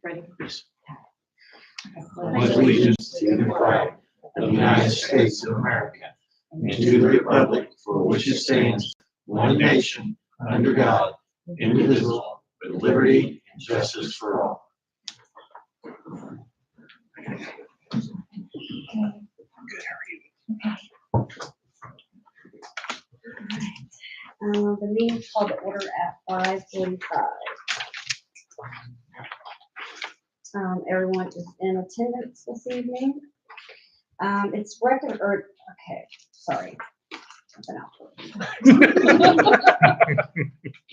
Ready? Yes. Pledge allegiance to the flag of the United States of America and to the republic for which it stands, one nation, under God, indivisible, with liberty and justice for all. Good, how are you? The meeting called to order at 5:45. Everyone is in attendance this evening. It's record, or, okay, sorry.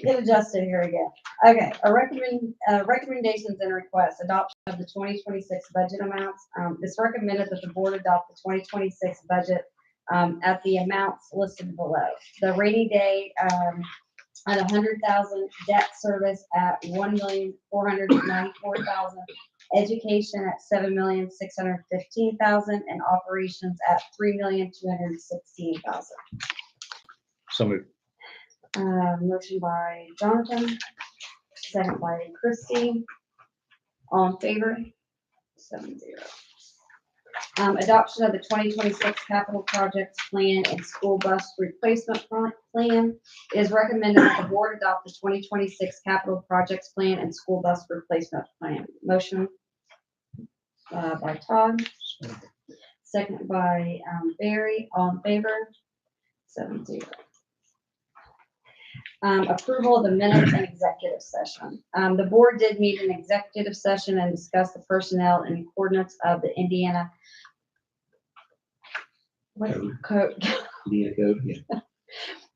Get adjusted here again. Okay, recommendations and requests, adoption of the 2026 budget amounts. It's recommended that the board adopt the 2026 budget at the amounts listed below. The rainy day at 100,000, debt service at 1,494,000, education at 7,615,000, and operations at 3,216,000. So moved. Motion by Jonathan, second by Christie. All in favor? 7-0. Adoption of the 2026 capital projects plan and school bus replacement plan. It is recommended that the board adopt the 2026 capital projects plan and school bus replacement plan. Motion by Todd, second by Barry. All in favor? 7-0. Approval of the minutes and executive session. The board did meet in executive session and discuss the personnel in accordance of the Indiana code. Indiana code, yeah.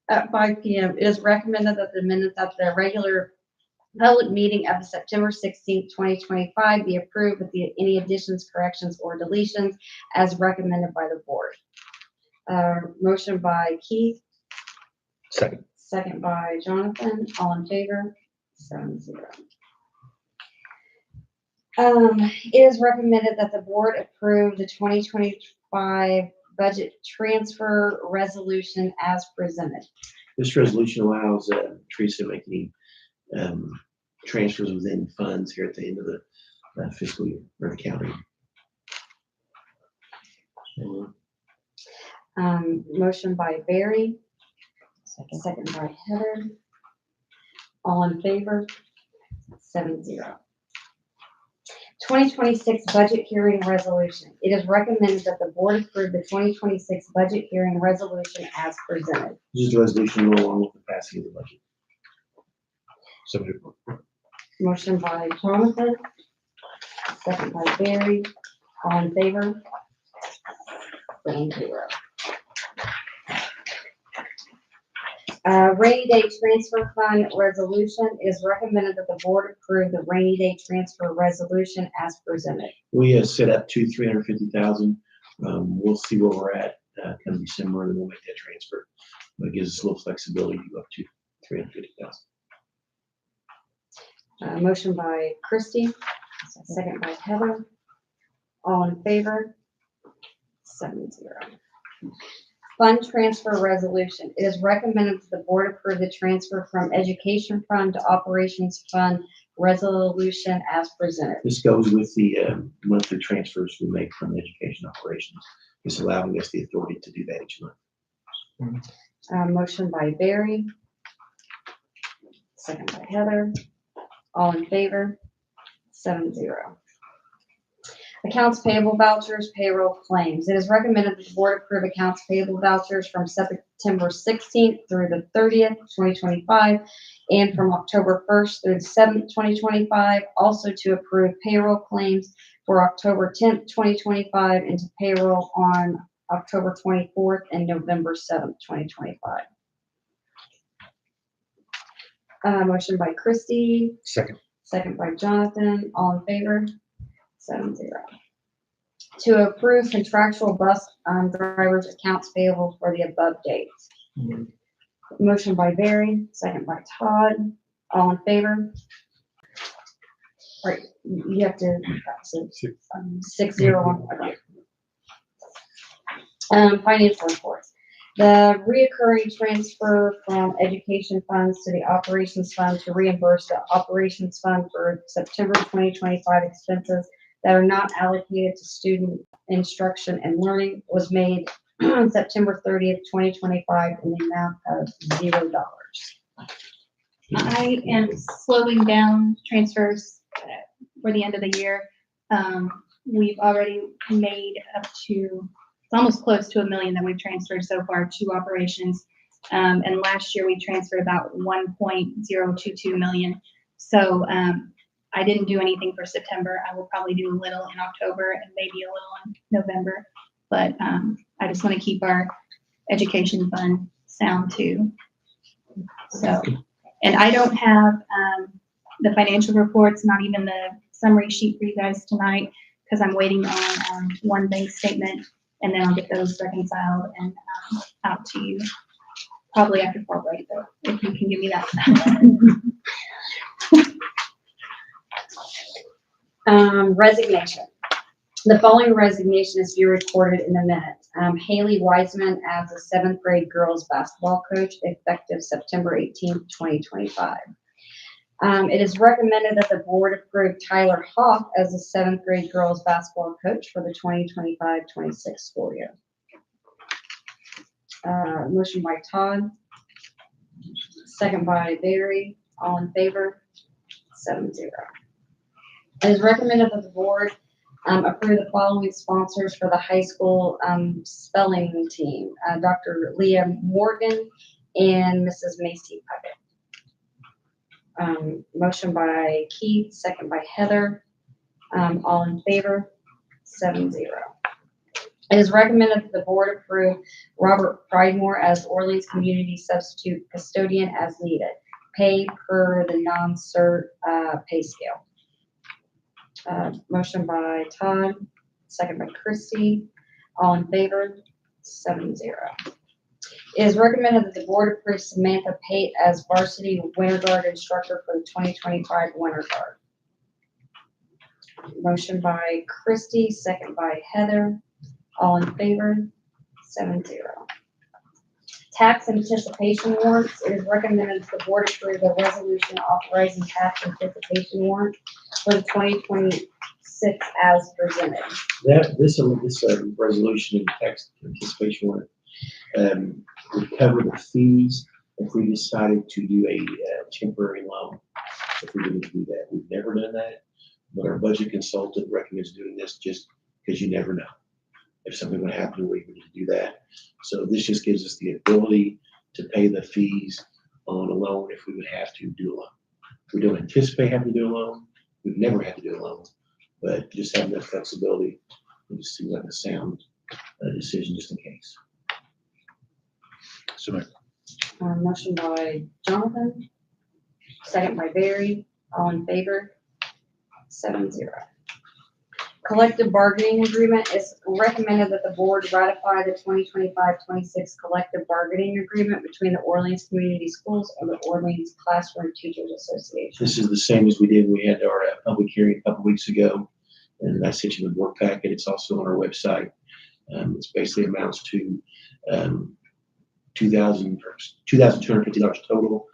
At 5 p.m. It is recommended that the minutes of the regular public meeting of September 16th, 2025 be approved with any additions, corrections, or deletions as recommended by the board. Motion by Keith. Second. Second by Jonathan. All in favor? 7-0. It is recommended that the board approve the 2025 budget transfer resolution as presented. This resolution allows Teresa to make any transfers within funds here at the end of the fiscal year or the calendar year. Motion by Barry. Second by Heather. All in favor? 7-0. 2026 budget hearing resolution. It is recommended that the board approve the 2026 budget hearing resolution as presented. This is a resolution to go along with the passing of the budget. So moved. Motion by Jonathan. Second by Barry. All in favor? 7-0. Rainy day transfer fund resolution. It is recommended that the board approve the rainy day transfer resolution as presented. We set up to 350,000. We'll see where we're at come December, and then we'll make that transfer. But it gives us a little flexibility to go up to 350,000. Motion by Christie, second by Heather. All in favor? 7-0. Fund transfer resolution. It is recommended that the board approve the transfer from education fund to operations fund resolution as presented. This goes with the monthly transfers we make from education operations. It's allowing us the authority to do that each month. Motion by Barry, second by Heather. All in favor? 7-0. Accounts payable vouchers, payroll claims. It is recommended that the board approve accounts payable vouchers from September 16th through the 30th, 2025, and from October 1st through the 7th, 2025. Also to approve payroll claims for October 10th, 2025, and to payroll on October 24th and November 7th, 2025. Motion by Christie. Second. Second by Jonathan. All in favor? 7-0. To approve contractual bus drivers accounts payable for the above dates. Motion by Barry, second by Todd. All in favor? Right, you have to, 6-0. Okay. Financial reports. The reoccurring transfer from education funds to the operations fund to reimburse the operations fund for September 2025 expenses that are not allocated to student instruction and learning was made on September 30th, 2025 in the amount of $0. I am slowing down transfers for the end of the year. We've already made up to, it's almost close to $1 million that we've transferred so far to operations. And last year we transferred about 1.022 million. So I didn't do anything for September. I will probably do a little in October and maybe a little in November. But I just want to keep our education fund sound too. So, and I don't have the financial reports, not even the summary sheet for you guys tonight, because I'm waiting on one bank statement, and then I'll get those reconciled and out to you probably after fall break, though, if you can give me that. Resignation. The following resignation is to be recorded in the minutes. Haley Wiseman as a 7th grade girls basketball coach effective September 18th, 2025. It is recommended that the board approve Tyler Hoff as a 7th grade girls basketball coach for the 2025-26 school year. Motion by Todd, second by Barry. All in favor? 7-0. It is recommended that the board approve the following sponsors for the high school spelling team, Dr. Leah Morgan and Mrs. Macy Puckett. Motion by Keith, second by Heather. All in favor? 7-0. It is recommended that the board approve Robert Pridemore as Orleans Community Substitute Custodian as needed, pay per the non-cert pay scale. Motion by Todd, second by Christie. All in favor? 7-0. It is recommended that the board approve Samantha Pate as varsity winter guard instructor for the 2025 winter guard. Motion by Christie, second by Heather. All in favor? 7-0. Tax anticipation warrants. It is recommended that the board approve the resolution authorizing tax anticipation warrant for the 2026 as presented. This resolution and tax anticipation warrant would cover the fees if we decided to do a temporary loan. If we didn't do that, we've never done that, but our budget consultant recommends doing this just because you never know if something would happen, we would do that. So this just gives us the ability to pay the fees on a loan if we would have to do a loan. We don't anticipate having to do a loan. We've never had to do a loan, but just having that flexibility, it just seems like a sound decision just in case. So moved. Motion by Jonathan, second by Barry. All in favor? 7-0. Collective bargaining agreement. Is recommended that the board ratify the 2025-26 collective bargaining agreement between the Orleans Community Schools and the Orleans Classroom Teachers Association. This is the same as we did. We had our public hearing a couple weeks ago, and I sent you the board packet. It's also on our website. It's basically amounts to $2,250 total.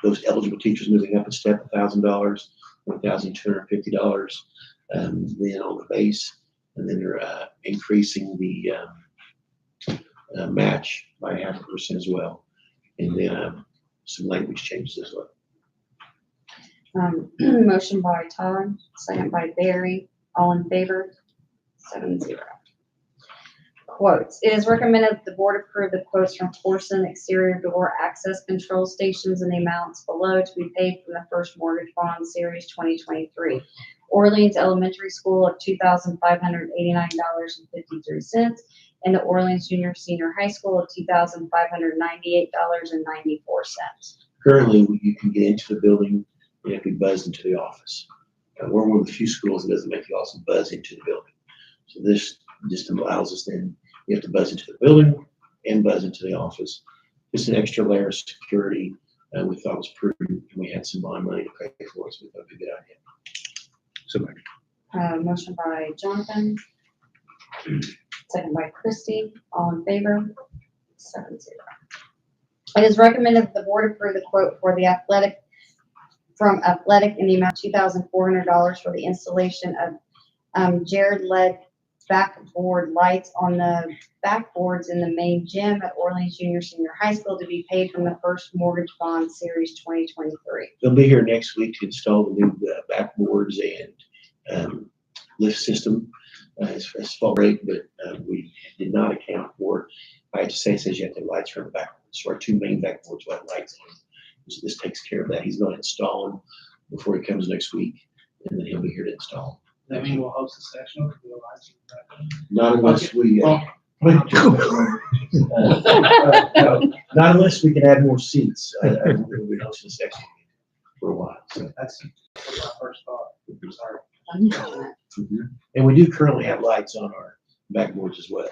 Those eligible teachers moving up a step, $1,000, $1,250. Then on the base, and then they're increasing the match by 0.5% as well, and then some language changes as well. Motion by Todd, second by Barry. All in favor? 7-0. Quotes. It is recommended that the board approve the quotes from Corson Exterior Door Access Control Stations in the amounts below to be paid from the First Mortgage Bond Series 2023. Orleans Elementary School of $2,589.53, and the Orleans Junior Senior High School of $2,598.94. Currently, you can get into the building and it can buzz into the office. We're one of the few schools that doesn't make you also buzz into the building. So this just allows us then, you have to buzz into the building and buzz into the office. Just an extra layer of security we thought was prudent, and we had some bond money to pay for it, so we thought it'd be a good idea. So moved. Motion by Jonathan, second by Christie. All in favor? 7-0. It is recommended that the board approve the quote for the athletic in the amount of $2,400 for the installation of Jared led backboard lights on the backboards in the main gym at Orleans Junior Senior High School to be paid from the First Mortgage Bond Series 2023. They'll be here next week to install the new backboards and lift system. It's fall break, but we did not account for, I have to say, it says you have to have lights around the backboards. So our two main backboards will have lights on them. So this takes care of that. He's going to install them before he comes next week, and then he'll be here to install That means we'll host a session. them. Not unless we, Well, not unless we can add more seats. We'll be hosting a section for a while. So. that's my first thought. I'm sorry. And we do currently have lights on our backboards as well.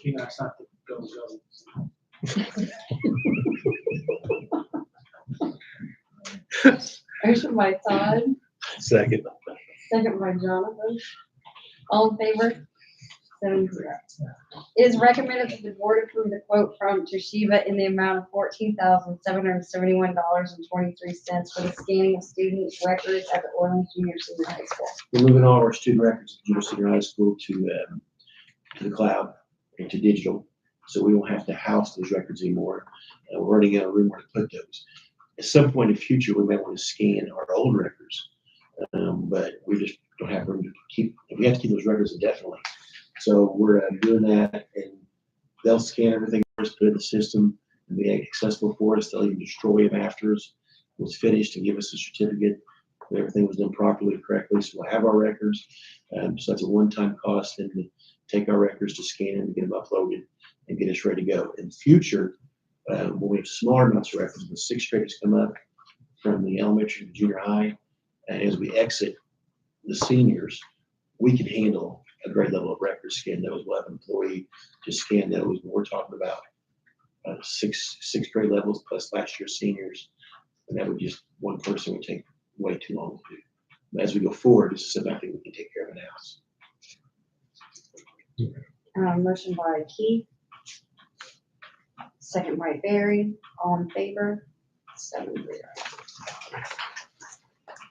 You know, it's not the go. Motion by Todd, Second. second by Jonathan. All in favor? 7-0. It is recommended that the board approve the quote from Toshiba in the amount of $14,771.23 for the scanning of student records at the Orleans Junior Senior High School. We're moving all of our student records at Junior Senior High School to the cloud and to digital, so we don't have to house those records anymore. We're running out of room where to put those. At some point in the future, we may want to scan our old records, but we just don't have room to keep. We have to keep those records indefinitely. So we're doing that, and they'll scan everything for us, put it in the system, and be accessible for us. They'll even destroy them after it was finished and give us a certificate that everything was done properly and correctly. So we'll have our records. So that's a one-time cost, and to take our records to scan and get them uploaded and get us ready to go. In the future, when we have smaller amounts of records, when sixth graders come up from the elementary to junior high, and as we exit the seniors, we can handle a great level of records, scan those. We'll have an employee to scan those. We're talking about sixth grade levels plus last year's seniors, and that would just, one person would take way too long to do. But as we go forward, this is something we can take care of in-house. Motion by Keith. Second by Barry. All in favor? 7-0.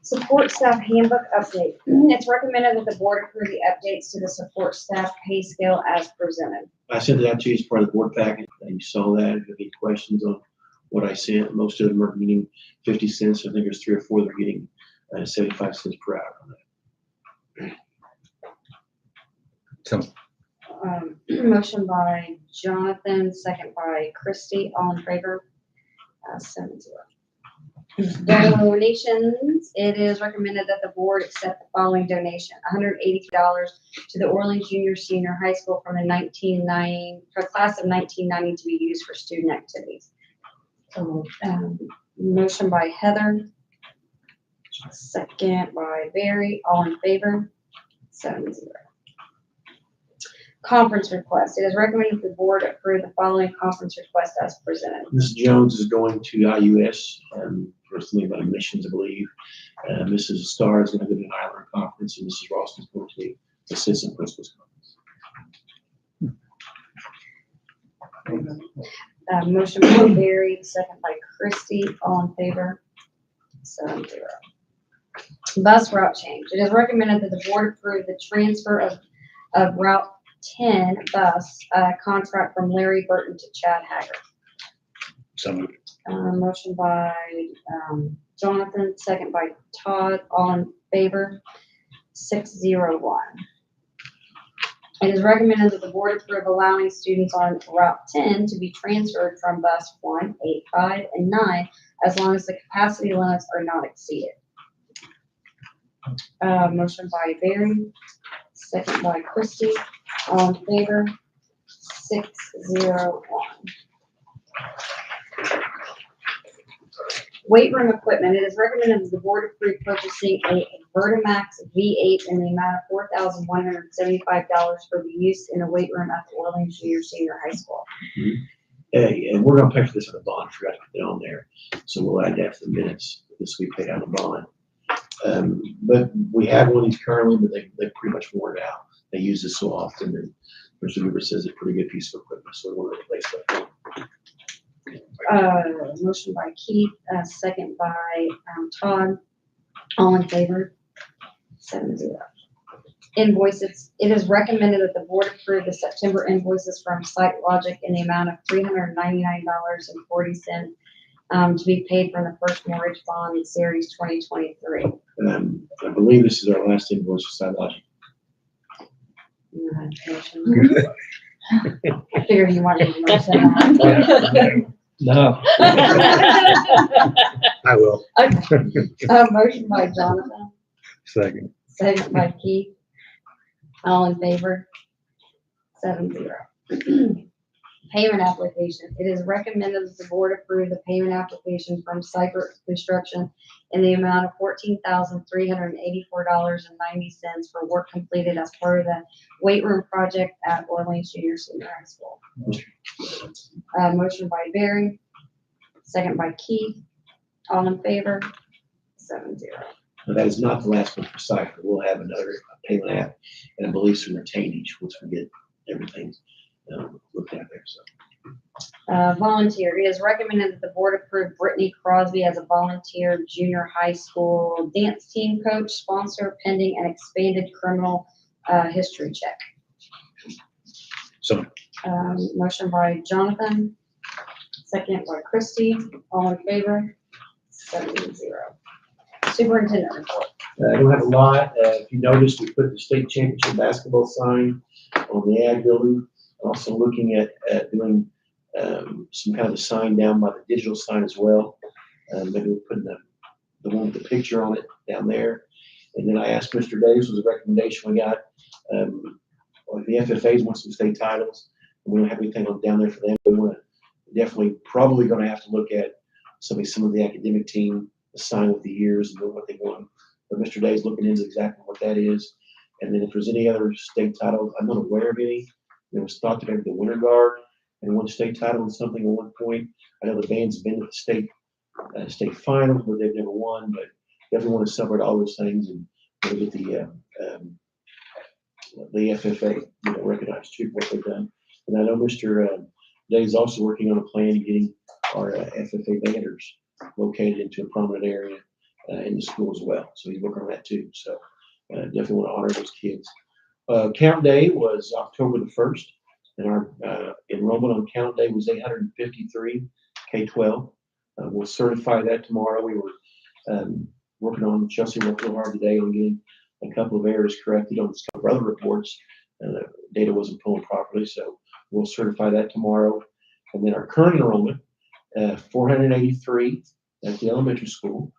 Support staff handbook update. It's recommended that the board approve the updates to the support staff pay scale as presented. I sent that to you as part of the board packet, and you saw that. If you have any questions on what I sent, most of them are getting 50 cents. I think there's 3 or 4 that are getting 75 cents per hour on that. Motion by Jonathan, second by Christie. All in favor? 7-0. Donations. It is recommended that the board accept the following donation: $180 to the Orleans Junior Senior High School from the class of 1990 to be used for student activities. Motion by Heather, second by Barry. All in favor? 7-0. Conference request. It is recommended that the board approve the following conference request as presented. Mrs. Jones is going to IUS for something about admissions, I believe. Mrs. Starr is going to go to an Ireland conference, and Mrs. Ross is going to the assistant principal's conference. Motion by Barry, second by Christie. All in favor? 7-0. Bus route change. It is recommended that the board approve the transfer of Route 10 bus contract from Larry Burton to Chad Haggard. So moved. Motion by Jonathan, second by Todd. All in favor? 6-0-1. It is recommended that the board approve allowing students on Route 10 to be transferred from bus 1, 8, 5, and 9 as long as the capacity limits are not exceeded. Motion by Barry, second by Christie. All in favor? 6-0-1. Weight room equipment. It is recommended that the board approve purchasing a Vertimax V8 in the amount of $4,175 for the use in the weight room at the Orleans Junior Senior High School. Hey, and we're going to pay for this on a bond. Forgot to put it on there, so we'll add that to the minutes. This we paid out a bond. But we have one of these currently, but they pretty much worn out. They use this so often, and Mr. Weaver says it's a pretty good piece of equipment, so we want to replace that. Motion by Keith, second by, Todd. All in favor? 7-0. Invoices, it is recommended that the board approve the September invoices from SiteLogic in the amount of $399.40, to be paid from the first mortgage bond series 2023. I believe this is our last invoice for SiteLogic. I figured you wanted to motion that. No. I will. Motion by Jonathan, Second. second by Keith. All in favor? 7-0. Payment application. It is recommended that the board approve the payment application from Cyber Construction in the amount of $14,384.90 for work completed as part of the weight room project at Orleans Junior Senior High School. Motion by Barry, second by Keith. All in favor? 7-0. But that is not the last one for Cypher. We'll have another payment app and I believe some retainage once we get everything looked at there. So Volunteer. It is recommended that the board approve Brittany Crosby as a volunteer junior high school dance team coach, sponsor pending an expanded criminal history check. So, Motion by Jonathan, second by Christie. All in favor? 7-0. Superintendent report. I don't have a lot. If you noticed, we put the state championship basketball sign on the ag building. Also looking at doing some kind of a sign down by the digital sign as well. Maybe we'll put the one with the picture on it down there. And then I asked Mr. Davis, was a recommendation we got. The FFAs want some state titles. We don't have anything on down there for them. We want to definitely probably going to have to look at some of the academic team, the sign with the years and what they won. But Mr. Davis looking into exactly what that is. And then if there's any other state titles, I'm not aware of any. There was thought that maybe the Winter Guard and won state title and something at one point. I know the band's been at the state finals, but they've never won. But definitely want to celebrate all those things and maybe get the FFA recognized too for what they've done. And I know Mr. Day is also working on a plan of getting our FFA banners located into a prominent area in the school as well. So he's working on that too. So definitely want to honor those kids. Count Day was October the 1st, and our enrollment on Count Day was 853 K-12. We'll certify that tomorrow. We were working on, Chelsea worked real hard today on getting a couple of errors corrected on some of our other reports. Data wasn't pulling properly, so we'll certify that tomorrow. And then our current enrollment, 483 at the elementary school.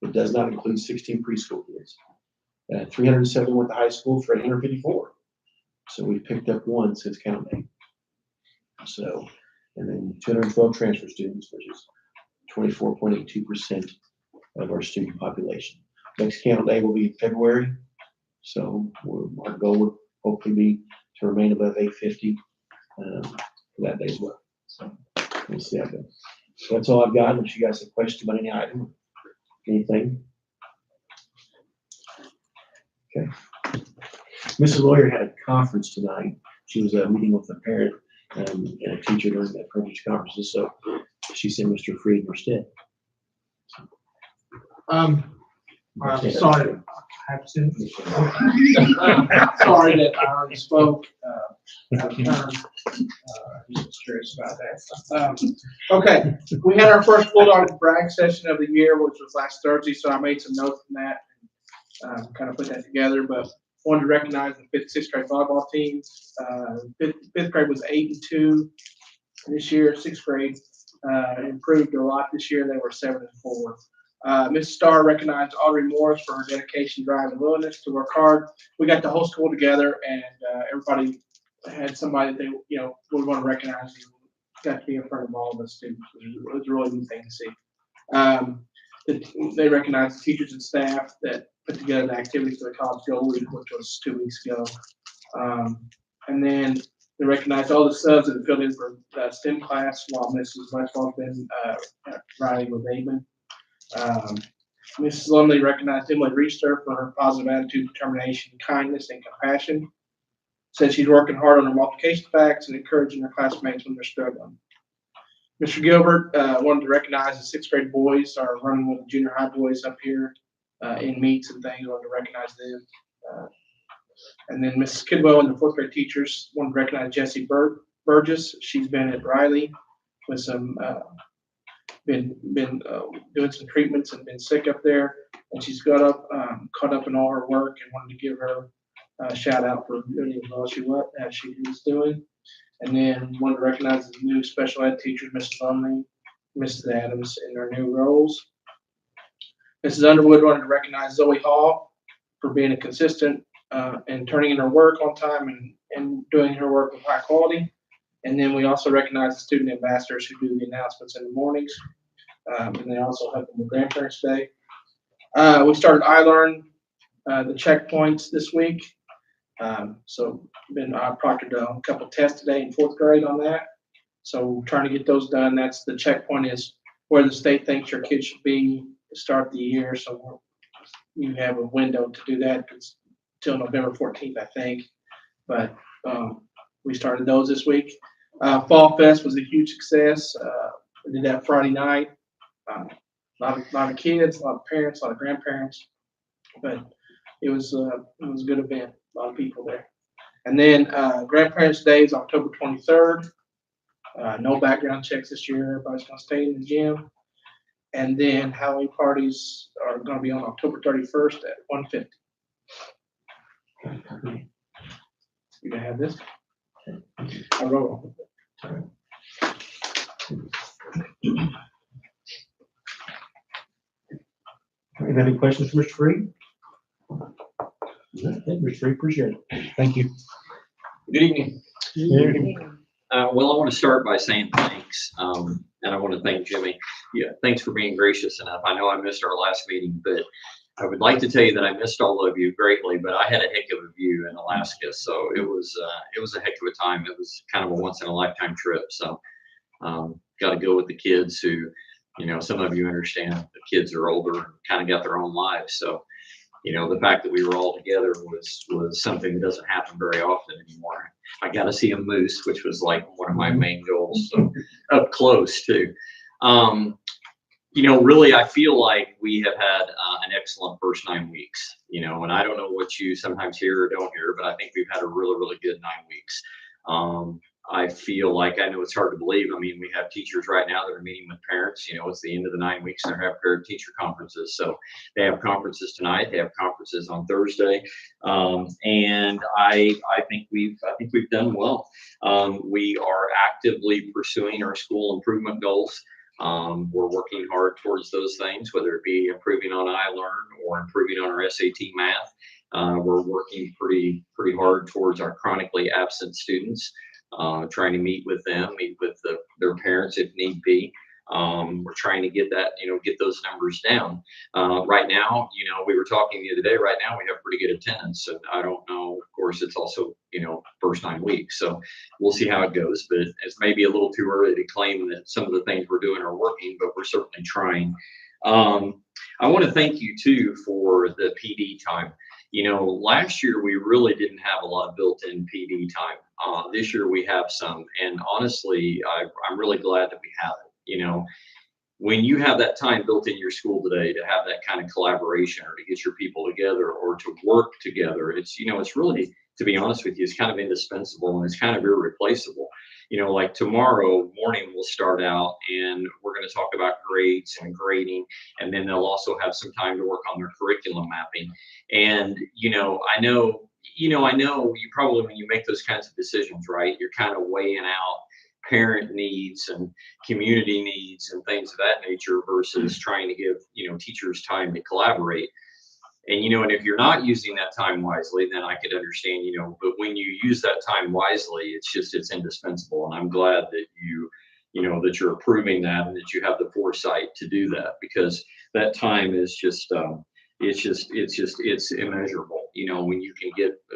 It does not include 16 preschool kids. 371 at the high school for 854. So we picked up one since Count Day. So, and then 212 transfer students, which is 24.82% of our student population. Next Count Day will be in February. So our goal would hopefully be to remain above 850 for that day as well. So we'll see how it goes. So that's all I've got. Unless you guys have questions about any item, anything. Okay. Mrs. Lawyer had a conference tonight. She was meeting with a parent and a teacher during that privilege conferences. So she sent Mr. Fried instead. I'm sorry. I have to. Sorry that I already spoke. Just curious about that. Okay, we had our first Bulldog brag session of the year, which was last Thursday. So I made some notes from that. Kind of put that together, but wanted to recognize the 5th, 6th grade volleyball team. Fifth grade was 8-2 this year. 6th grade improved a lot this year. They were 7-4. Ms. Starr recognized Audrey Morris for her dedication, drive, and willingness to work hard. We got the whole school together, and everybody had somebody that they would want to recognize. Got to be in front of all of us too. It was a really neat thing to see. They recognized the teachers and staff that put together the activities for the College Go Week, which was 2 weeks ago. And then they recognized all the subs that filled in for STEM class while Mrs. Westfall's been riding with Amen. Mrs. Lumley recognized Emily Reister for her positive attitude, determination, kindness, and compassion. Said she's working hard on her multiplication facts and encouraging her classmates when they're struggling. Mr. Gilbert wanted to recognize the sixth grade boys are running with the junior high boys up here in meets and things. Wanted to recognize them. And then Mrs. Kidwell and the fourth grade teachers wanted to recognize Jessie Burgess. She's been at Riley with some, been doing some treatments and been sick up there. And she's caught up in all her work, and wanted to give her a shout out for doing as well as she was doing. And then wanted to recognize the new special ed teachers, Mrs. Lumley, Mrs. Adams, in their new roles. Mrs. Underwood wanted to recognize Zoe Hall for being a consistent and turning in her work on time and doing her work with high quality. And then we also recognize the student ambassadors who do the announcements in the mornings. And they also help them with Grandparents' Day. We started iLearn, the checkpoints this week. So been proctored a couple tests today in fourth grade on that. So we're trying to get those done. That's the checkpoint is where the state thinks your kid should be to start the year. So you have a window to do that. It's till November 14th, I think. But we started those this week. Fall Fest was a huge success. We did that Friday night. A lot of kids, a lot of parents, a lot of grandparents. But it was a good event. A lot of people there. And then Grandparents' Day is October 23rd. No background checks this year. Everybody's going to stay in the gym. And then Halloween parties are going to be on October 31st at 1:50. You gonna have this? I wrote on it. Any questions for Mr. Freed? Mr. Freed, appreciate it. Thank you. Good evening. Yeah. Well, I want to start by saying thanks, and I want to thank Jimmy. Yeah, thanks for being gracious enough. I know I missed our last meeting, but I would like to tell you that I missed all of you greatly, but I had a heck of a view in Alaska, so it was a heck of a time. It was kind of a once in a lifetime trip. So got to go with the kids who, you know, some of you understand the kids are older and kind of got their own lives. So, you know, the fact that we were all together was something that doesn't happen very often anymore. I got to see a moose, which was like one of my main goals, so up close too. You know, really, I feel like we have had an excellent first 9 weeks, you know, and I don't know what you sometimes hear or don't hear, but I think we've had a really, really good 9 weeks. I feel like, I know it's hard to believe. I mean, we have teachers right now that are meeting with parents. You know, it's the end of the 9 weeks and they have parent-teacher conferences. So they have conferences tonight. They have conferences on Thursday, and I think we've done well. We are actively pursuing our school improvement goals. We're working hard towards those things, whether it be improving on iLearn or improving on our SAT math. We're working pretty hard towards our chronically absent students. Trying to meet with them, meet with their parents if need be. We're trying to get that, you know, get those numbers down. Right now, you know, we were talking the other day, right now we have pretty good attendance. And I don't know, of course, it's also, you know, first 9 weeks. So we'll see how it goes, but it's maybe a little too early to claim that some of the things we're doing are working, but we're certainly trying. I want to thank you too for the PD time. You know, last year we really didn't have a lot of built-in PD time. This year we have some, and honestly, I'm really glad that we have it. You know, when you have that time built in your school today to have that kind of collaboration or to get your people together or to work together, it's, you know, it's really, to be honest with you, it's kind of indispensable and it's kind of irreplaceable. You know, like tomorrow morning we'll start out and we're going to talk about grades and grading, and then they'll also have some time to work on their curriculum mapping. And, you know you probably, when you make those kinds of decisions, right, you're kind of weighing out parent needs and community needs and things of that nature versus trying to give, you know, teachers time to collaborate. And, you know, and if you're not using that time wisely, then I could understand, you know, but when you use that time wisely, it's indispensable. And I'm glad that that you're approving that and that you have the foresight to do that, because that time is just, it's immeasurable. You know, when you can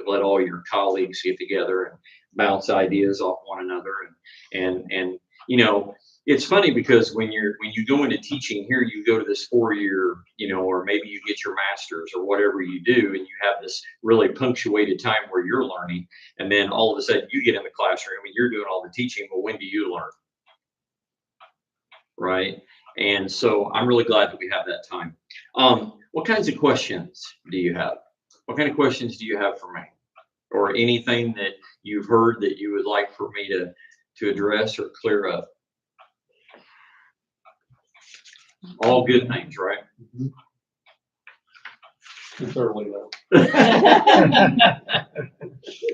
let all your colleagues get together and bounce ideas off one another and, you know, it's funny because when you go into teaching here, you go to this 4-year, or maybe you get your master's or whatever you do, and you have this really punctuated time where you're learning, and then all of a sudden you get in the classroom and you're doing all the teaching. Well, when do you learn? Right? And so I'm really glad that we have that time. What kinds of questions do you have? What kind of questions do you have for me? Or anything that you've heard that you would like for me to address or clear up? All good things, right? Thoroughly though.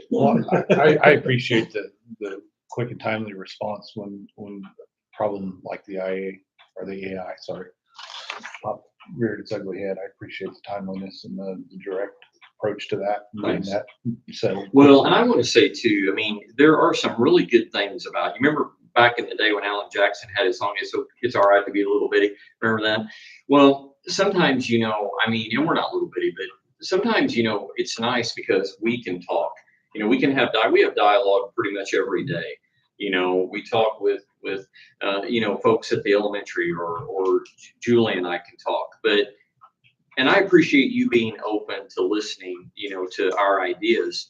Well, I appreciate the quick and timely response when problem like the IA or the AI, sorry, reared its ugly head. I appreciate the timeliness and the direct approach to that. And getting that settled. Well, and I want to say too, I mean, there are some really good things about, you remember back in the day when Alan Jackson had his song, It's All Right to Be a Little Bitty. Remember that? Well, sometimes, I mean, we're not little bitty, but sometimes, it's nice because we can talk. We can have dialogue pretty much every day. We talk with folks at the elementary, or Julie and I can talk. And I appreciate you being open to listening, to our ideas.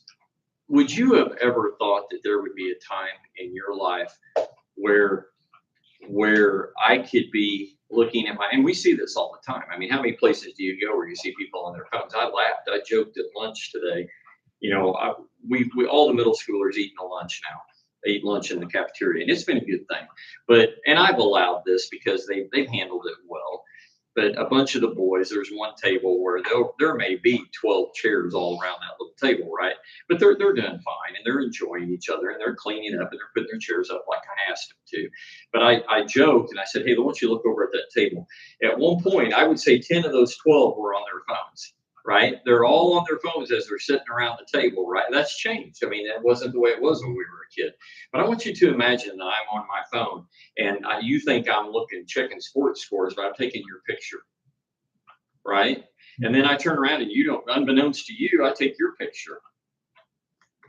Would you have ever thought that there would be a time in your life where I could be looking at and we see this all the time. I mean, how many places do you go where you see people on their phones? I laughed. I joked at lunch today. We all the middle schoolers eating a lunch now. They eat lunch in the cafeteria, and it's been a good thing. And I've allowed this because they've handled it well. But a bunch of the boys, there's one table where there may be 12 chairs all around that little table, right? But they're doing fine, and they're enjoying each other, and they're cleaning up, and they're putting their chairs up like I asked them to. But I joked, and I said, hey, why don't you look over at that table? At one point, I would say 10 of those 12 were on their phones, right? They're all on their phones as they're sitting around the table, right? That's changed. I mean, that wasn't the way it was when we were a kid. But I want you to imagine that I'm on my phone, and you think I'm checking sports scores, but I'm taking your picture, right? And then I turn around and unbeknownst to you, I take your picture.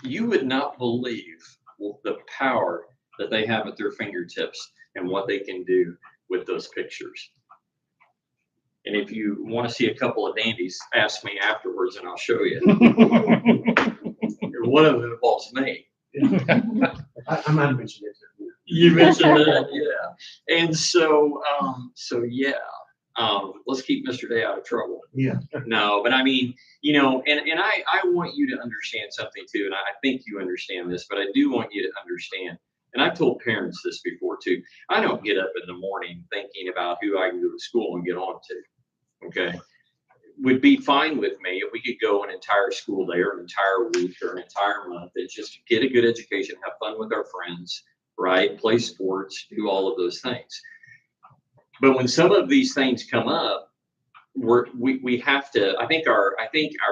You would not believe the power that they have at their fingertips and what they can do with those pictures. And if you want to see a couple of dandies, ask me afterwards and I'll show you. One of them involves me. I might have mentioned it. You mentioned that, yeah. And so yeah. Let's keep Mr. Day out of trouble. Yeah. No, but I mean, and I want you to understand something too, and I think you understand this, but I do want you to understand, and I've told parents this before too, I don't get up in the morning thinking about who I can go to school and get on to, okay? Would be fine with me if we could go an entire school day or an entire week or an entire month and just get a good education, have fun with our friends, right? Play sports, do all of those things. But when some of these things come up, we have to. I think our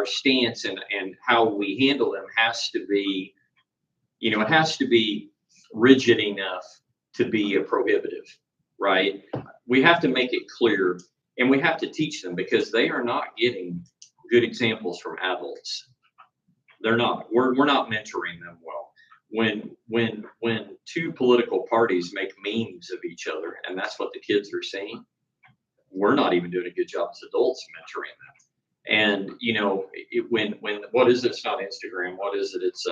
stance and how we handle them has to be, it has to be rigid enough to be a prohibitive, right? We have to make it clear, and we have to teach them because they are not getting good examples from adults. They're not. We're not mentoring them well. When two political parties make memes of each other, and that's what the kids are seeing, we're not even doing a good job as adults mentoring them. And when what is it? It's not Instagram. What is it? It's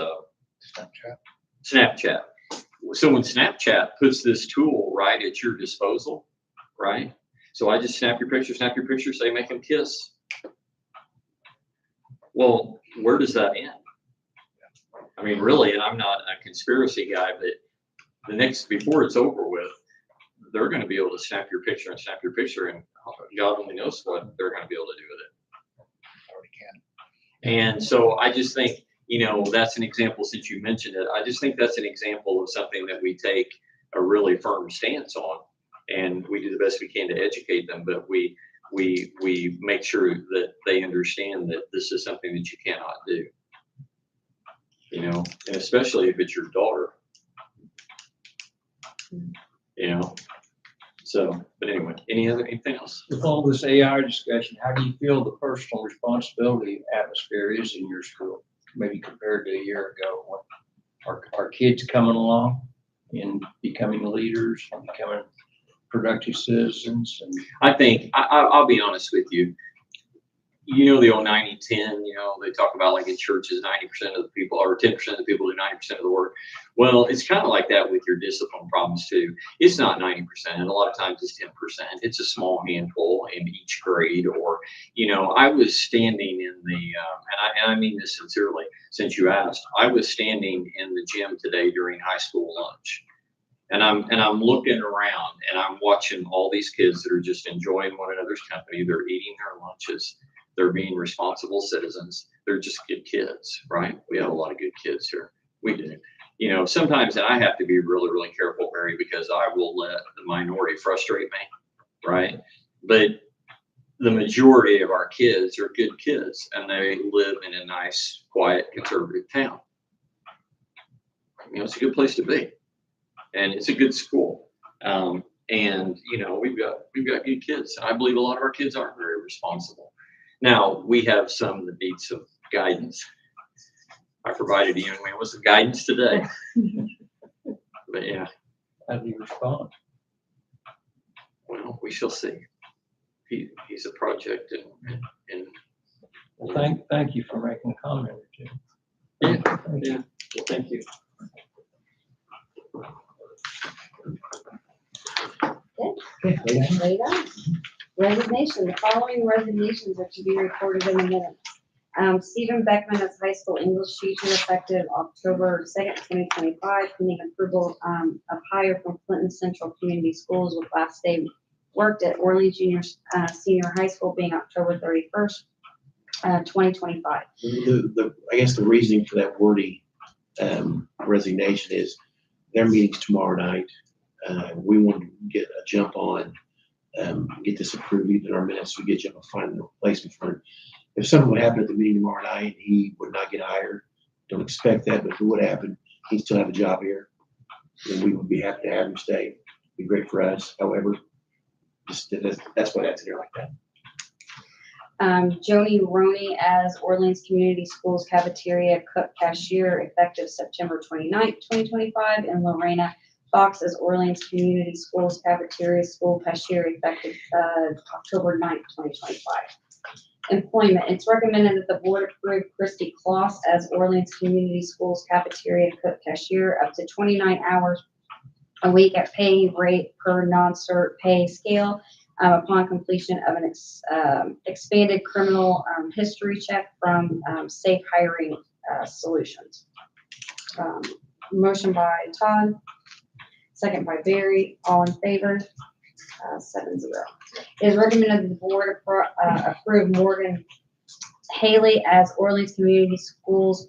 Snapchat. So when Snapchat puts this tool right at your disposal, right? So I just snap your picture, say make them kiss. Well, where does that end? I mean, really, and I'm not a conspiracy guy, but before it's over with, they're going to be able to snap your picture, and God only knows what they're going to be able to do with it. Already can. And so I just think, that's an example, since you mentioned it, I just think that's an example of something that we take a really firm stance on, and we do the best we can to educate them, but we make sure that they understand that this is something that you cannot do. And especially if it's your daughter, so, but anyway, anything else? With all this AI discussion, how do you feel the personal responsibility atmosphere is in your school, maybe compared to a year ago? Are kids coming along? in becoming leaders, and becoming productive citizens, and I think, I'll be honest with you. You know, the old 90-10, you know, they talk about like in churches, 90% of the people or 10% of the people do 90% of the work. Well, it's kind of like that with your discipline problems too. It's not 90%. A lot of times it's 10%. It's a small handful in each grade. Or, you know, I was standing in the, and I mean this sincerely, since you asked, I was standing in the gym today during high school lunch. And I'm looking around and I'm watching all these kids that are just enjoying one another's company. They're eating their lunches. They're being responsible citizens. They're just good kids, right? We have a lot of good kids here. We do. You know, sometimes, and I have to be really, really careful, Barry, because I will let the minority frustrate me, right? But the majority of our kids are good kids and they live in a nice, quiet, conservative town. You know, it's a good place to be. And it's a good school. And, you know, we've got good kids. I believe a lot of our kids aren't very responsible. Now, we have some that need some guidance. I provided you anyway with some guidance today. But yeah, how do you respond? well, we shall see. He's a project and Well, thank you for making a comment or two. yeah, Thank you. yeah. Well, thank you. There you go. Resignation. The following resignations are to be recorded in the minutes. Stephen Beckman as high school English teacher effective October 2nd, 2025, pending approval of hire from Clinton Central Community Schools with last day worked at Orleans Junior Senior High School being October 31st, 2025. I guess the reasoning for that wordy resignation is their meeting's tomorrow night. We want to get a jump on, get this approved, even our minutes, we get you to find a replacement for him. If something would happen at the meeting tomorrow night, he would not get hired. Don't expect that, but if it would happen, he'd still have a job here. And we would be happy to have him stay. Be great for us. However, just that's why that's there like that. Joni Roney as Orleans Community Schools cafeteria cook cashier effective September 29th, 2025, and Lorena Fox as Orleans Community Schools cafeteria school cashier effective October 9th, 2025. Employment. It's recommended that the board approve Christy Kloss as Orleans Community Schools cafeteria cook cashier up to 29 hours a week at pay rate per non-cert pay scale upon completion of an expanded criminal history check from Safe Hiring Solutions. Motion by Todd, second by Barry. All in favor? 7-0. It is recommended that the board approve Morgan Haley as Orleans Community Schools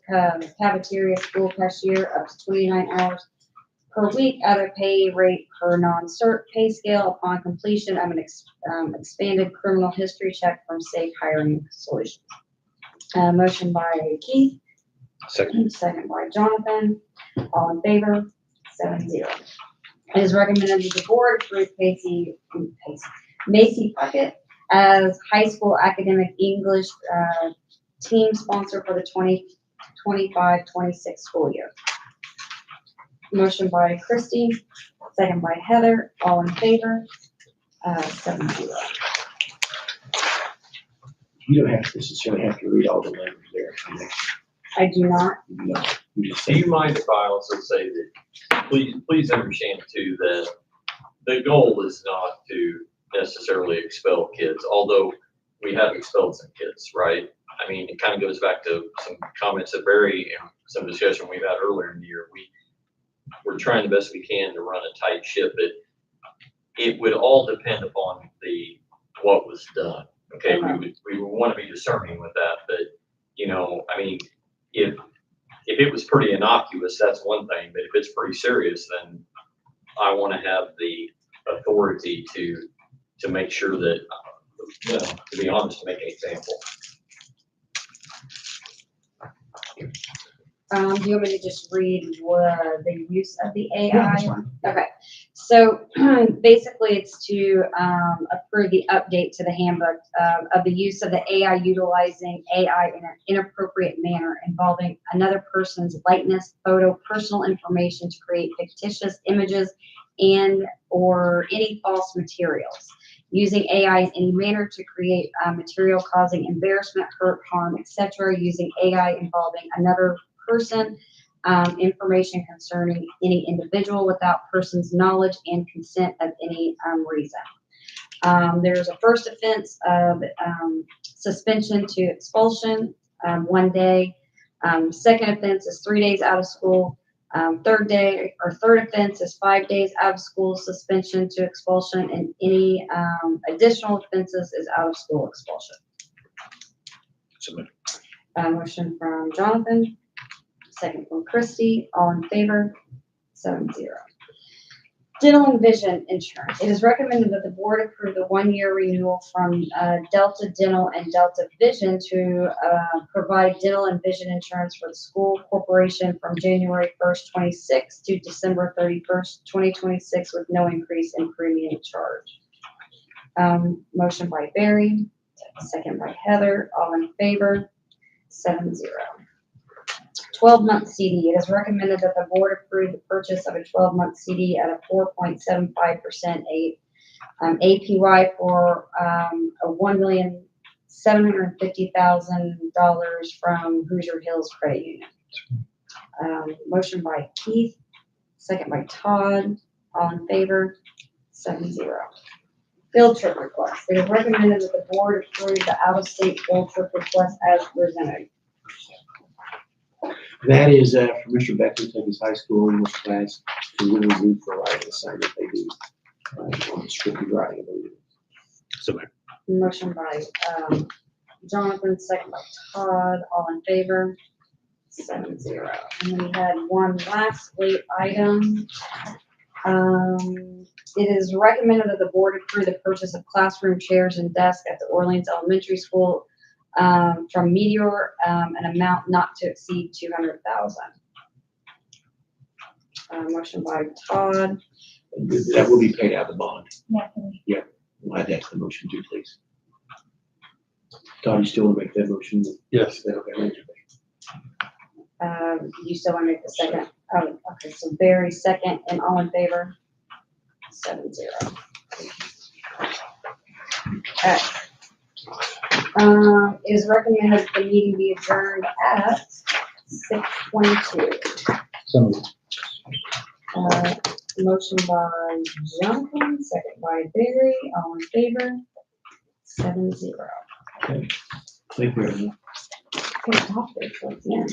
cafeteria school cashier up to 29 hours per week at a pay rate per non-cert pay scale upon completion of an expanded criminal history check from Safe Hiring Solutions. Motion by Keith, Second. second by Jonathan. All in favor? 7-0. It is recommended that the board approve Macy Puckett as high school academic English team sponsor for the 2025-26 school year. Motion by Christie, second by Heather. All in favor? 7-0. You don't have to necessarily have to read all the language there. I do not. No, you just Do you mind if I also say that, please understand too, that the goal is not to necessarily expel kids, although we have expelled some kids, right? I mean, it kind of goes back to some comments that Barry and some discussion we've had earlier in the year. We're trying the best we can to run a tight ship, but it would all depend upon what was done. Okay, we would want to be discerning with that, but you know, I mean, if it was pretty innocuous, that's one thing, but if it's pretty serious, then I want to have the authority to make sure that, well, to be honest, to make an example. Do you want me to just read the use of the AI? Yeah, that's fine. Okay, So basically, it's to approve the update to the handbook of the use of the AI utilizing AI in an inappropriate manner involving another person's likeness, photo, personal information to create fictitious images and or any false materials. Using AI in any manner to create material causing embarrassment, hurt, harm, etc. Using AI involving another person, information concerning any individual without person's knowledge and consent of any reason. There's a first offense of suspension to expulsion, 1 day. Second offense is 3 days out of school. Third offense is 5 days out of school suspension to expulsion, and any additional offenses is out of school expulsion. So moved. Motion from Jonathan, second from Christie, all in favor, 7-0. Dental and vision insurance. It is recommended that the board approve the 1-year renewal from Delta Dental and Delta Vision to provide dental and vision insurance for the school corporation from January 1st, 26 to December 31st, 2026 with no increase in premium charge. Motion by Barry, second by Heather, all in favor, 7-0. 12-month CD. It is recommended that the board approve the purchase of a 12-month CD at a 4.75% APY for $1,750,000 from Hoosier Hills Credit Union. Motion by Keith, second by Todd, all in favor, 7-0. Field trip request. It is recommended that the board approve the out-of-state field trip request as presented. That is for Mr. Beckman, Texas High School English class to really do for writing assignment they do on the scripted writing. I believe. So moved. Motion by Jonathan, second by Todd, all in favor, 7-0. And we had one last late item. It is recommended that the board approve the purchase of classroom chairs and desks at the Orleans Elementary School from Meteor, an amount not to exceed $200,000. Motion by Todd, That will be paid out of the bond. Yeah. We'll add that to the motion too, please. Todd, you still want to make that motion? Yes. Okay. you still want to make the second? Oh, okay, so Barry second and all in favor? 7-0. Okay. It is recommended that the meeting be adjourned at 6:22. So moved. Motion by Jonathan, second by Barry, all in favor? 7-0. Okay. Thank you very much. Good talk there towards the end.